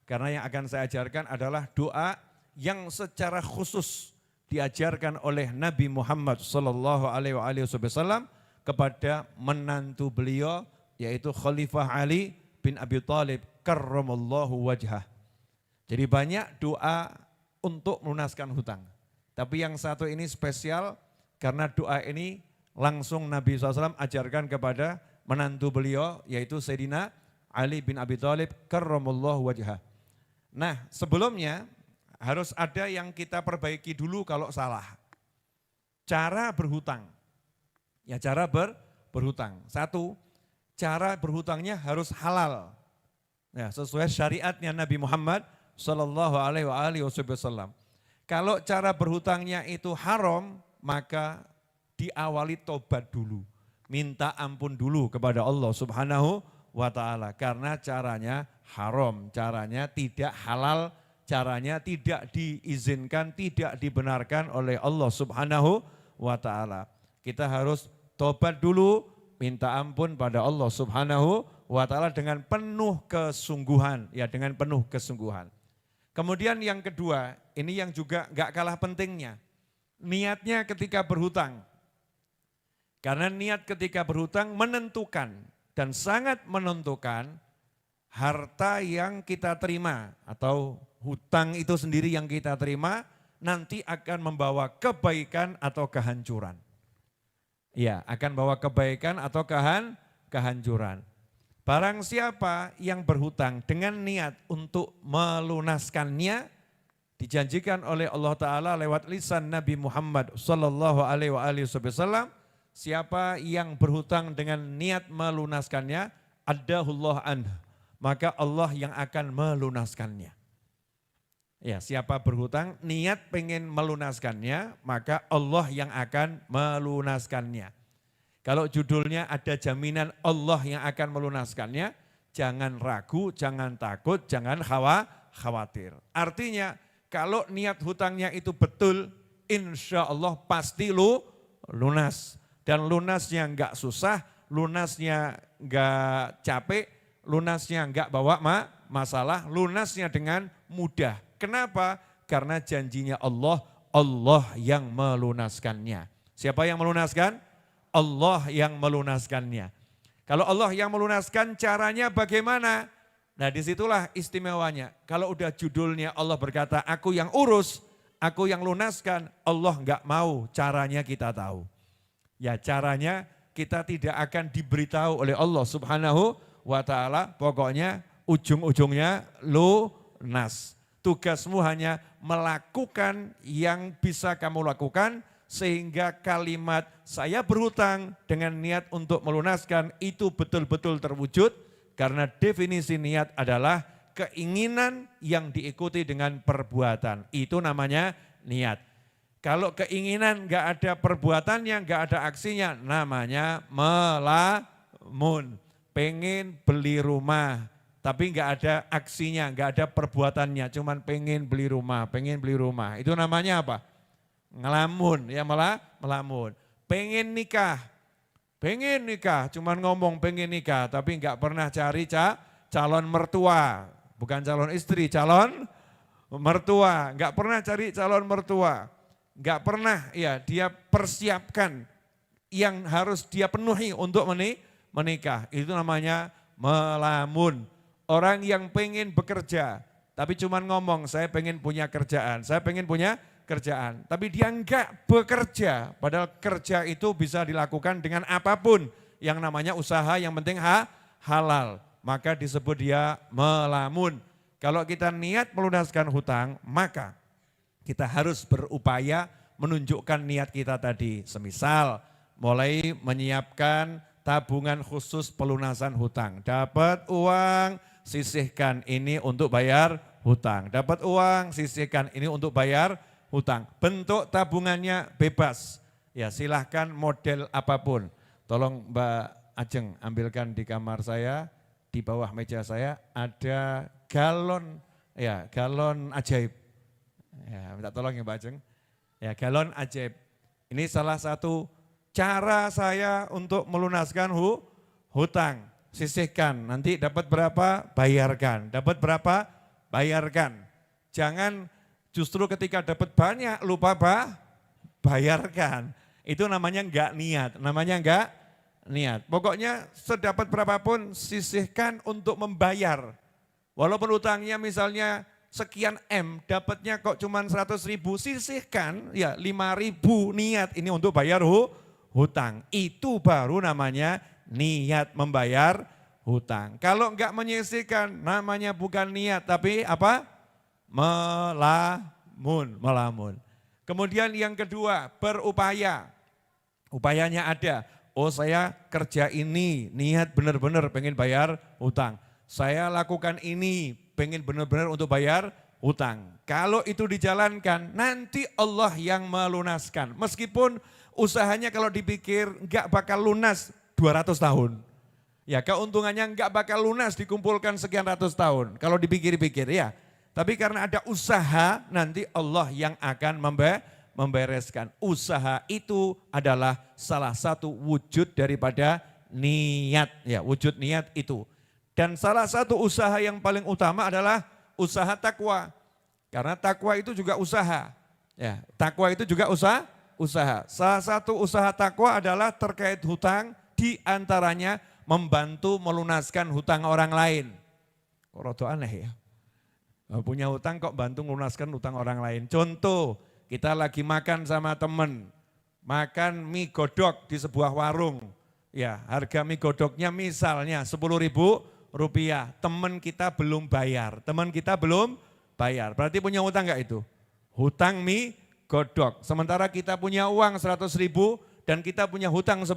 Karena yang akan saya ajarkan adalah doa yang secara khusus diajarkan oleh Nabi Muhammad SAW kepada menantu beliau yaitu Khalifah Ali bin Abi Thalib karramallahu wajhah. Jadi banyak doa untuk melunaskan hutang. Tapi yang satu ini spesial karena doa ini langsung Nabi SAW ajarkan kepada menantu beliau yaitu Sayyidina Ali bin Abi Thalib karramallahu wajhah. Nah sebelumnya harus ada yang kita perbaiki dulu kalau salah. Cara berhutang. Ya cara berhutang. Satu, cara berhutangnya harus halal. Ya, sesuai syariatnya Nabi Muhammad SAW. Kalau cara berhutangnya itu haram, maka diawali tobat dulu. Minta ampun dulu kepada Allah Subhanahu wa ta'ala. Karena caranya haram, caranya tidak halal, caranya tidak diizinkan, tidak dibenarkan oleh Allah Subhanahu wa ta'ala. Kita harus tobat dulu, minta ampun pada Allah Subhanahu wa ta'ala dengan penuh kesungguhan, ya dengan penuh kesungguhan. Kemudian yang kedua, ini yang juga gak kalah pentingnya, niatnya ketika berhutang. Karena niat ketika berhutang menentukan dan sangat menentukan harta yang kita terima atau hutang itu sendiri yang kita terima nanti akan membawa kebaikan atau kehancuran. Ya, akan bawa kebaikan atau kehancuran. Barang siapa yang berhutang dengan niat untuk melunaskannya, dijanjikan oleh Allah Ta'ala lewat lisan Nabi Muhammad SAW, siapa yang berhutang dengan niat melunaskannya, addahullah anhu, maka Allah yang akan melunaskannya. Ya, siapa berhutang niat pengen melunaskannya, maka Allah yang akan melunaskannya. Kalau judulnya ada jaminan Allah yang akan melunaskannya, jangan ragu, jangan takut, jangan khawatir. Artinya kalau niat hutangnya itu betul, insya Allah pasti lunas. Dan lunasnya enggak susah, lunasnya enggak capek, lunasnya enggak bawa masalah, lunasnya dengan mudah. Kenapa? Karena janjinya Allah, Allah yang melunaskannya. Siapa yang melunaskan? Allah yang melunaskannya. Kalau Allah yang melunaskan, caranya bagaimana? Nah disitulah istimewanya. Kalau udah judulnya Allah berkata, aku yang urus, aku yang lunaskan, Allah enggak mau caranya kita tahu. Ya caranya kita tidak akan diberitahu oleh Allah Subhanahu wa ta'ala, pokoknya ujung-ujungnya lunas. Tugasmu hanya melakukan yang bisa kamu lakukan sehingga kalimat saya berhutang dengan niat untuk melunaskan itu betul-betul terwujud karena definisi niat adalah keinginan yang diikuti dengan perbuatan. Itu namanya niat. Kalau keinginan enggak ada perbuatannya, enggak ada aksinya, namanya melamun. Pengen beli rumah, tapi enggak ada aksinya, enggak ada perbuatannya, cuman pengen beli rumah. Itu namanya apa? Ngelamun, ya melamun. Pengen nikah, cuman ngomong pengen nikah, tapi enggak pernah cari calon mertua. Bukan calon istri, calon mertua. Enggak pernah cari calon mertua. Enggak pernah ya dia persiapkan yang harus dia penuhi untuk menikah. Itu namanya melamun. Orang yang pengen bekerja, tapi cuma ngomong saya pengen punya kerjaan, tapi dia enggak bekerja. Padahal kerja itu bisa dilakukan dengan apapun yang namanya usaha, yang penting halal. Maka disebut dia melamun. Kalau kita niat melunaskan hutang, maka kita harus berupaya menunjukkan niat kita tadi. Semisal mulai menyiapkan tabungan khusus pelunasan hutang. Dapat uang, sisihkan ini untuk bayar hutang. Dapat uang, sisihkan ini untuk bayar hutang. Bentuk tabungannya bebas. Ya silahkan model apapun. Tolong Mbak Ajeng ambilkan di kamar saya, di bawah meja saya ada galon ajaib. Ya, minta tolong ya Mbak Ajeng. Ya, galon ajaib. Ini salah satu cara saya untuk melunaskan hutang. Sisihkan, nanti dapat berapa bayarkan, dapat berapa bayarkan. Jangan justru ketika dapat banyak lupa bayarkan. Itu namanya enggak niat, namanya enggak niat. Pokoknya sedapat berapapun sisihkan untuk membayar. Walaupun utangnya misalnya sekian M, dapatnya kok cuma 100.000, sisihkan ya 5.000 niat ini untuk bayar hutang. Itu baru namanya niat membayar hutang. Kalau enggak menyisihkan namanya bukan niat tapi apa? Melamun. Kemudian yang kedua, berupaya. Upayanya ada. Oh saya kerja ini, niat benar-benar pengen bayar hutang. Saya lakukan ini, pengen benar-benar untuk bayar hutang. Kalau itu dijalankan, nanti Allah yang melunaskan. Meskipun usahanya kalau dipikir enggak bakal lunas 200 tahun. Ya keuntungannya enggak bakal lunas dikumpulkan sekian ratus tahun. Kalau dipikir-pikir ya. Tapi karena ada usaha, nanti Allah yang akan membereskan. Usaha itu adalah salah satu wujud daripada niat. Ya, wujud niat itu. Dan salah satu usaha yang paling utama adalah usaha takwa. Karena takwa itu juga usaha. Ya, takwa itu juga usaha. Salah satu usaha takwa adalah terkait hutang, di antaranya membantu melunaskan hutang orang lain. Kok rada aneh ya. Punya hutang kok bantu melunaskan hutang orang lain. Contoh, kita lagi makan sama teman, makan mie godok di sebuah warung. Ya, harga mie godoknya misalnya 10.000 rupiah. Teman kita belum bayar. Berarti punya hutang enggak itu? Hutang mie godok. Sementara kita punya uang 100.000 dan kita punya hutang 10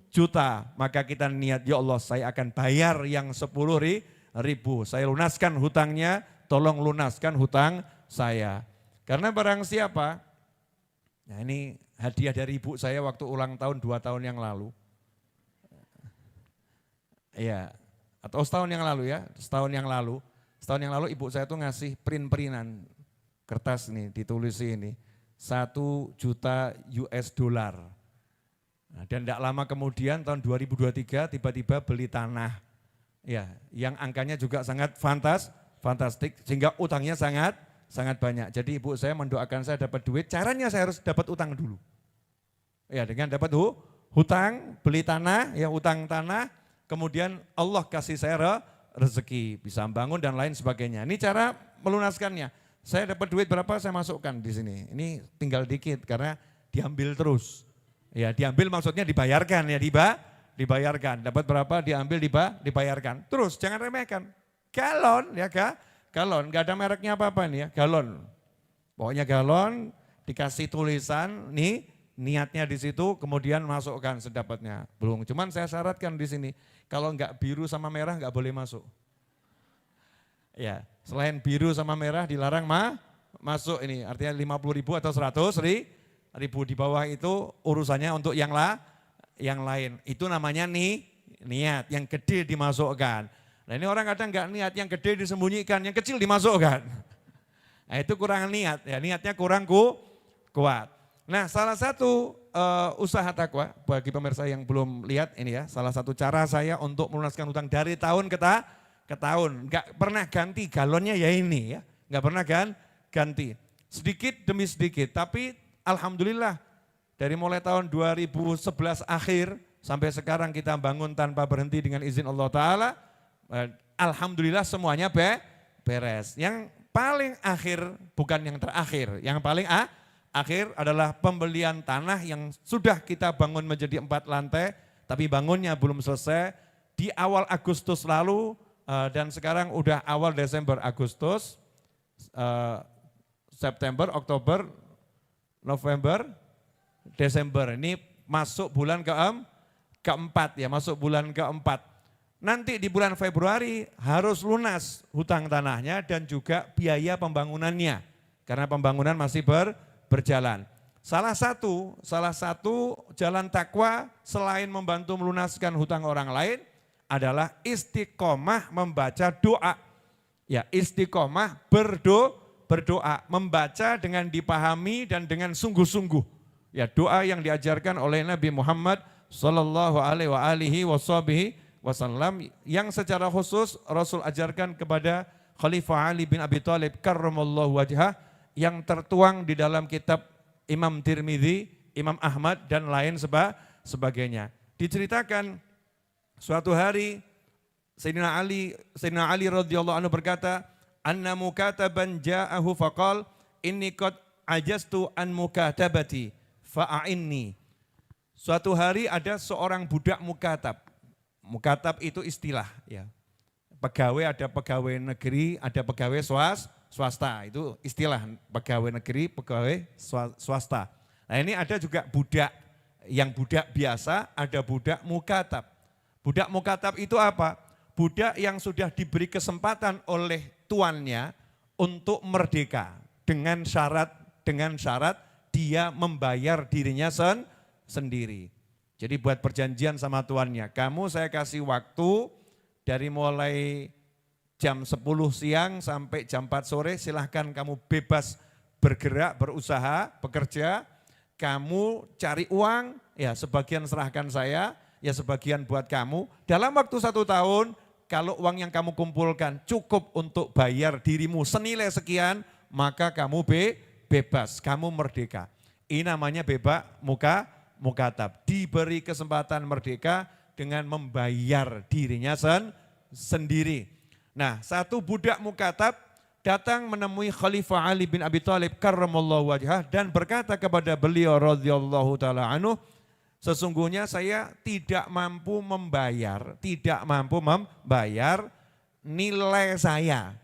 juta. Maka kita niat, ya Allah saya akan bayar yang 10.000. Saya lunaskan hutangnya, tolong lunaskan hutang saya. Karena barang siapa, nah ini hadiah dari ibu saya waktu ulang tahun 2 tahun yang lalu. Iya, atau setahun yang lalu ya, setahun yang lalu ibu saya tuh ngasih print-printan kertas nih, ditulis ini, 1 juta US dollar. Nah, dan tidak lama kemudian tahun 2023 tiba-tiba beli tanah. Ya, yang angkanya juga sangat fantastik, sehingga utangnya sangat banyak. Jadi ibu saya mendoakan saya dapat duit, caranya saya harus dapat utang dulu. Ya, dengan dapat hutang, beli tanah, ya utang tanah, kemudian Allah kasih saya rezeki, bisa bangun dan lain sebagainya. Ini cara melunaskannya. Saya dapat duit berapa saya masukkan di sini. Ini tinggal dikit karena diambil terus. Ya, diambil maksudnya dibayarkan ya, dibayarkan. Dapat berapa diambil dibayarkan. Terus jangan remehkan. Galon ya galon, enggak ada mereknya apa-apa nih ya, galon. Pokoknya galon dikasih tulisan nih niatnya di situ, kemudian masukkan sedapatnya. Belum, cuman saya syaratkan di sini kalau enggak biru sama merah enggak boleh masuk. Ya, selain biru sama merah dilarang masuk ini, artinya 50.000 atau 100.000 di bawah itu urusannya untuk yang lain. Itu namanya niat, yang gede dimasukkan. Nah ini orang kadang enggak niat, yang gede disembunyikan, yang kecil dimasukkan. Nah itu kurang niat, ya niatnya kurang kuat. Nah salah satu usaha takwa bagi pemirsa yang belum lihat ini ya, salah satu cara saya untuk melunaskan hutang dari tahun ke tahun. Enggak pernah ganti galonnya ya ini ya, enggak pernah ganti. Sedikit demi sedikit, tapi alhamdulillah dari mulai tahun 2011 akhir sampai sekarang kita bangun tanpa berhenti dengan izin Allah Ta'ala. Alhamdulillah semuanya beres. Yang paling akhir bukan yang terakhir, yang paling akhir adalah pembelian tanah yang sudah kita bangun menjadi 4 lantai, tapi bangunnya belum selesai di awal Agustus lalu dan sekarang udah awal Desember, Agustus, September, Oktober, November, Desember. Ini masuk bulan keempat ya, masuk bulan keempat. Nanti di bulan Februari harus lunas hutang tanahnya dan juga biaya pembangunannya. Karena pembangunan masih berjalan. Salah satu jalan takwa selain membantu melunaskan hutang orang lain adalah istiqomah membaca doa. Ya, istiqomah berdoa, membaca dengan dipahami dan dengan sungguh-sungguh. Ya, doa yang diajarkan oleh Nabi Muhammad sallallahu alaihi wasallam yang secara khusus Rasul ajarkan kepada Khalifah Ali bin Abi Thalib karramallahu wajhah yang tertuang di dalam kitab Imam Tirmidzi, Imam Ahmad dan lain sebagainya. Diceritakan suatu hari Sayyidina Ali radhiyallahu anhu berkata, "Anna mukataban ja'ahu faqal inni qad ajastu an mukatabati fa'inni." Suatu hari ada seorang budak mukatab. Mukatab itu istilah ya. Pegawai ada pegawai negeri, ada pegawai swasta. Itu istilah pegawai negeri, pegawai swasta. Nah ini ada juga budak, yang budak biasa, ada budak mukatab. Budak mukatab itu apa? Budak yang sudah diberi kesempatan oleh tuannya untuk merdeka dengan syarat dia membayar dirinya sendiri. Jadi buat perjanjian sama tuannya, kamu saya kasih waktu dari mulai jam 10 siang sampai jam 4 sore silahkan kamu bebas bergerak, berusaha, bekerja, kamu cari uang, ya sebagian serahkan saya, ya sebagian buat kamu. Dalam waktu 1 tahun, kalau uang yang kamu kumpulkan cukup untuk bayar dirimu senilai sekian, maka kamu bebas, kamu merdeka. Ini namanya mukatab, diberi kesempatan merdeka dengan membayar dirinya sendiri. Nah, satu budak mukatab datang menemui Khalifah Ali bin Abi Thalib karramallahu wajhah dan berkata kepada beliau radhiyallahu taala anhu, sesungguhnya saya tidak mampu membayar nilai saya.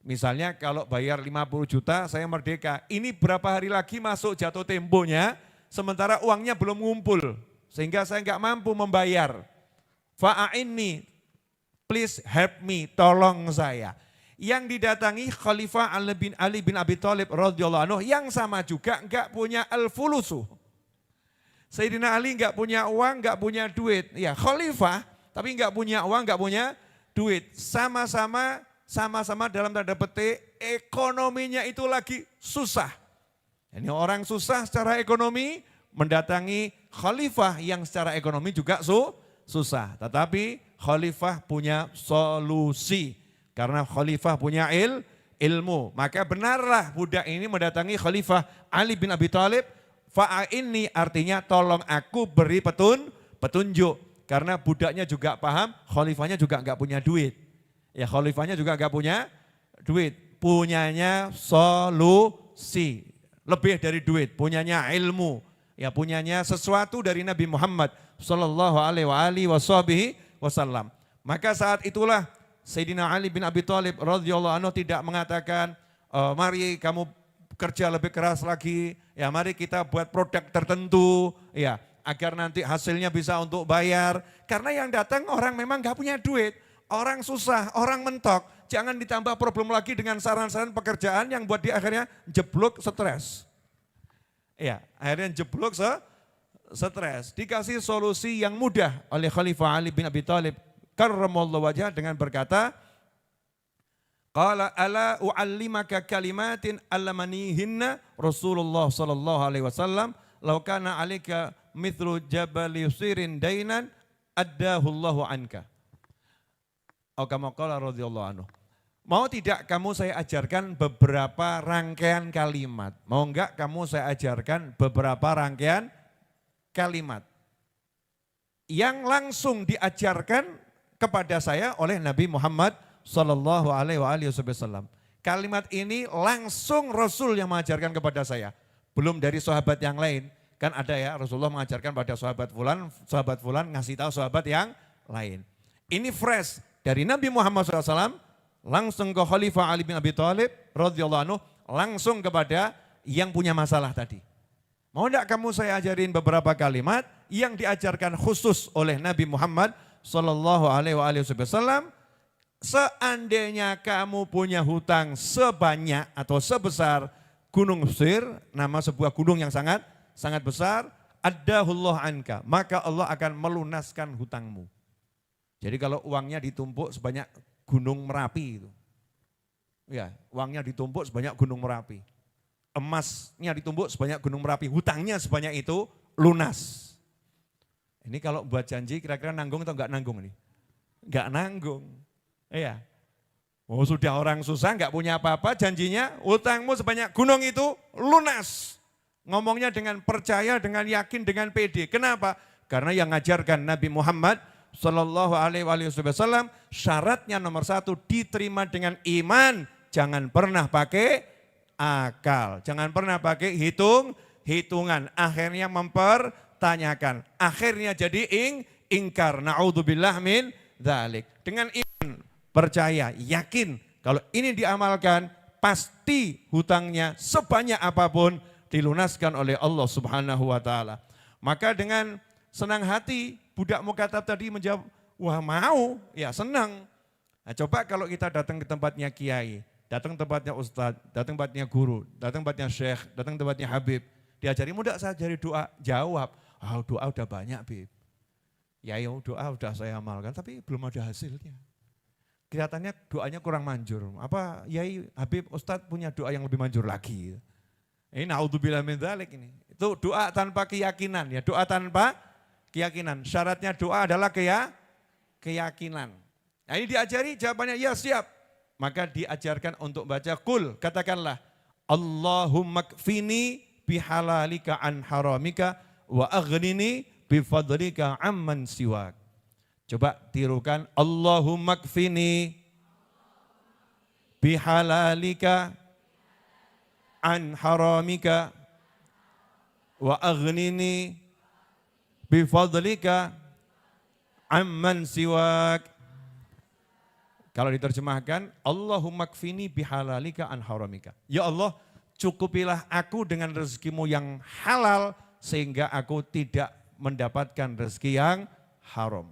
Misalnya kalau bayar 50 juta saya merdeka, ini berapa hari lagi masuk jatuh temponya, sementara uangnya belum ngumpul, sehingga saya nggak mampu membayar. Fa'inni, please help me, tolong saya. Yang didatangi Khalifah Ali bin Abi Thalib radhiyallahu anhu yang sama juga nggak punya al-fulusu. Sayyidina Ali nggak punya uang, nggak punya duit. Ya Khalifah, tapi nggak punya uang, nggak punya duit. Sama-sama dalam tanda petik ekonominya itu lagi susah. Ini orang susah secara ekonomi mendatangi khalifah yang secara ekonomi juga susah. Tetapi khalifah punya solusi. Karena khalifah punya ilmu. Maka benarlah budak ini mendatangi Khalifah Ali bin Abi Thalib. Fa'inni artinya tolong aku beri petunjuk. Karena budaknya juga paham, khalifahnya juga enggak punya duit. Ya khalifahnya juga enggak punya duit. Punyanya solusi. Lebih dari duit, punyanya ilmu, ya punyanya sesuatu dari Nabi Muhammad sallallahu alaihi wasallam. Maka saat itulah Sayyidina Ali bin Abi Thalib radhiyallahu anhu tidak mengatakan, mari kamu kerja lebih keras lagi, ya mari kita buat produk tertentu, ya agar nanti hasilnya bisa untuk bayar. Karena yang datang orang memang gak punya duit, orang susah, orang mentok. Jangan ditambah problem lagi dengan saran-saran pekerjaan yang buat dia akhirnya jeblok stres. Ya, akhirnya jeblok stres. Dikasih solusi yang mudah oleh Khalifah Ali bin Abi Thalib karramallahu wajhah dengan berkata, qala ala u'allimaka kalimatin allamanihinna Rasulullah sallallahu alaihi wasallam law kana 'alaika mithlu jabal yusirin dainan addahu Allahu anka. Atau kama qala radhiyallahu anhu. Mau tidak kamu saya ajarkan beberapa rangkaian kalimat? Mau enggak kamu saya ajarkan beberapa rangkaian kalimat yang langsung diajarkan kepada saya oleh Nabi Muhammad sallallahu alaihi wasallam. Kalimat ini langsung Rasul yang mengajarkan kepada saya. Belum dari sahabat yang lain. Kan ada ya Rasulullah mengajarkan pada sahabat fulan ngasih tahu sahabat yang lain. Ini fresh dari Nabi Muhammad SAW langsung ke Khalifah Ali bin Abi Thalib radhiyallahu anhu, langsung kepada yang punya masalah tadi. Mau enggak kamu saya ajarin beberapa kalimat yang diajarkan khusus oleh Nabi Muhammad sallallahu alaihi wasallam. Seandainya kamu punya hutang sebanyak atau sebesar gunung Mesir, nama sebuah gunung yang sangat besar, addahullah anka, maka Allah akan melunaskan hutangmu. Jadi kalau uangnya ditumpuk sebanyak Gunung Merapi itu. Ya, uangnya ditumpuk sebanyak Gunung Merapi. Emasnya ditumpuk sebanyak Gunung Merapi, hutangnya sebanyak itu lunas. Ini kalau buat janji kira-kira nanggung atau enggak nanggung nih? Enggak nanggung. Iya. Oh sudah orang susah nggak punya apa-apa, janjinya utangmu sebanyak gunung itu lunas. Ngomongnya dengan percaya, dengan yakin, dengan pede. Kenapa? Karena yang ngajarkan Nabi Muhammad Sallallahu Alaihi Wasallam syaratnya nomor 1 diterima dengan iman. Jangan pernah pakai akal, jangan pernah pakai hitungan. Akhirnya mempertanyakan, akhirnya jadi ingkar. Na'udzubillah min dzalik. Dengan iman, percaya, yakin kalau ini diamalkan pasti hutangnya sebanyak apapun dilunaskan oleh Allah Subhanahu wa taala. Maka dengan senang hati budak mukatab tadi menjawab, wah mau, ya senang. Nah, coba kalau kita datang ke tempatnya kiai, datang tempatnya ustadz, datang tempatnya guru, datang tempatnya syekh, datang tempatnya habib, diajari mudah saya ajari doa, jawab, doa udah banyak Bib. Ya doa udah saya amalkan tapi belum ada hasilnya. Kelihatannya doanya kurang manjur. Apa Yai Habib Ustadz punya doa yang lebih manjur lagi? Ini naudzubillah min dzalik ini. Itu doa tanpa keyakinan ya, doa tanpa keyakinan. Syaratnya doa adalah keyakinan. Nah ini diajari jawabannya ya siap. Maka diajarkan untuk baca kul, katakanlah Allahumma kfini bihalalika an haramika wa aghnini bifadlika amman siwak. Coba tirukan, Allahumma kfini bihalalika an haramika wa aghnini bifadlika amman siwak. Kalau diterjemahkan, Allahumma kfini bihalalika an haramika. Ya Allah, cukupilah aku dengan rezekimu yang halal sehingga aku tidak mendapatkan rezeki yang haram.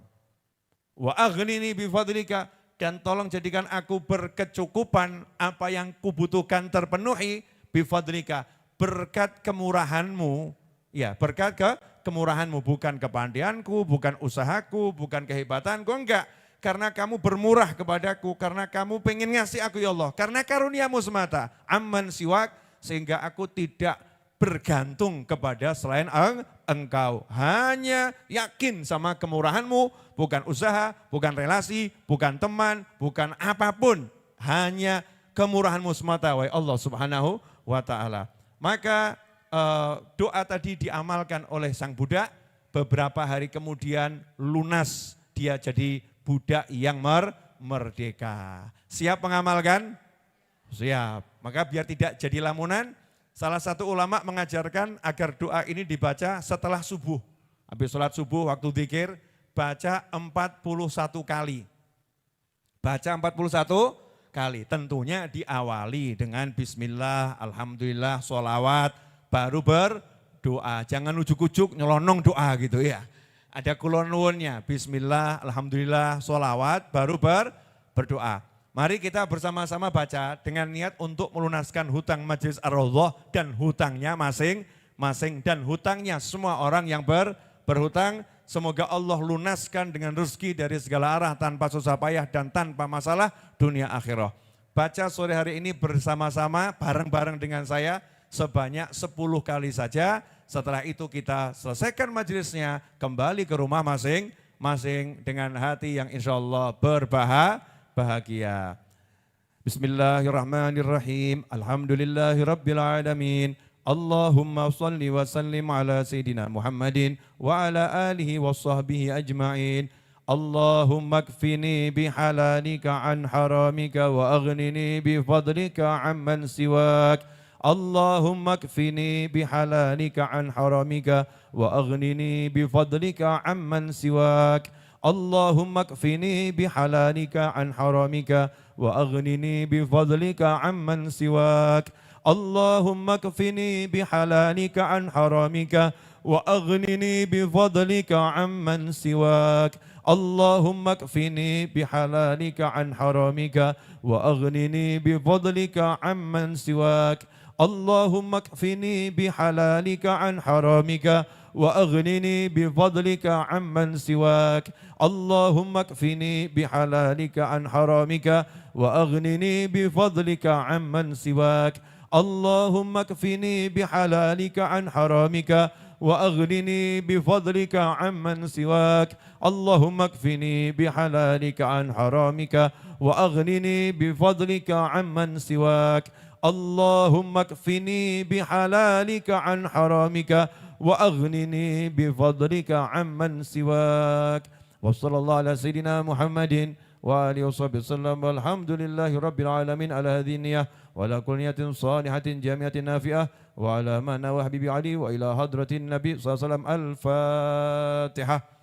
Wa aghnini bifadlika, dan tolong jadikan aku berkecukupan apa yang kubutuhkan terpenuhi bifadlika, berkat kemurahanmu. Ya, berkat kemurahanmu, bukan kepandaianku, bukan usahaku, bukan kehebatanku, enggak. Karena kamu bermurah kepadaku, karena kamu pengen ngasih aku ya Allah, karena karuniamu semata. Amman siwak, sehingga aku tidak bergantung kepada selain engkau. Hanya yakin sama kemurahanmu, bukan usaha, bukan relasi, bukan teman, bukan apapun. Hanya kemurahanmu semata, wahai Allah Subhanahu wa ta'ala. Maka doa tadi diamalkan oleh sang budak, beberapa hari kemudian lunas, dia jadi budak yang merdeka. Siap mengamalkan? Siap. Maka biar tidak jadi lamunan, salah satu ulama mengajarkan agar doa ini dibaca setelah subuh. Habis sholat subuh, waktu zikir, baca 41 kali. Baca 41 kali. Tentunya diawali dengan bismillah, alhamdulillah, sholawat, baru berdoa. Jangan ujuk-ujuk nyelonong doa gitu ya. Ada kulon nuwunnya, bismillah, alhamdulillah, sholawat, baru berdoa. Mari kita bersama-sama baca dengan niat untuk melunaskan hutang Majelis Ar-Raudhah dan hutangnya masing-masing. Dan hutangnya semua orang yang berhutang, semoga Allah lunaskan dengan rezeki dari segala arah tanpa susah payah dan tanpa masalah dunia akhirah. Baca sore hari ini bersama-sama, bareng-bareng dengan saya sebanyak 10 kali saja. Setelah itu kita selesaikan majelisnya, kembali ke rumah masing-masing dengan hati yang insya Allah bahagia. Bismillahirrahmanirrahim. Alhamdulillahirabbil alamin. Allahumma shalli wa sallim ala sayyidina Muhammadin wa ala alihi wa sahbihi ajma'in. Allahumma kfini bihalalika an haramika wa aghnini bifadlika amman siwak. Allahumma kfini bihalalika an haramika wa aghnini bifadlika amman siwak. Allahumma kfini bihalalika an haramika wa aghnini bifadlika amman siwak. Allahumma kfini bihalalika an haramika wa aghnini bifadlika amman siwak. Allahumma kfini bihalalika an haramika wa aghnini bifadlika amman siwak. Allahumma kfini bihalalika an haramika wa aghnini bifadlika amman siwak. Allahumma kfini bihalalika an haramika wa aghnini bifadlika amman siwak. Allahumma kfini bihalalika an haramika وأغنني بفضلك عمن سواك اللهم اكفني بحلالك عن حرامك وأغنني بفضلك عمن سواك اللهم اكفني بحلالك عن حرامك وأغنني بفضلك عمن سواك وصلى الله على سيدنا محمد وآله وصحبه وسلم والحمد لله رب العالمين على هذه النية وعلى كل نية صالحة جامعة نافعة وعلى ما نوى حبيبي علي وإلى حضرة النبي صلى الله عليه وسلم الفاتحة.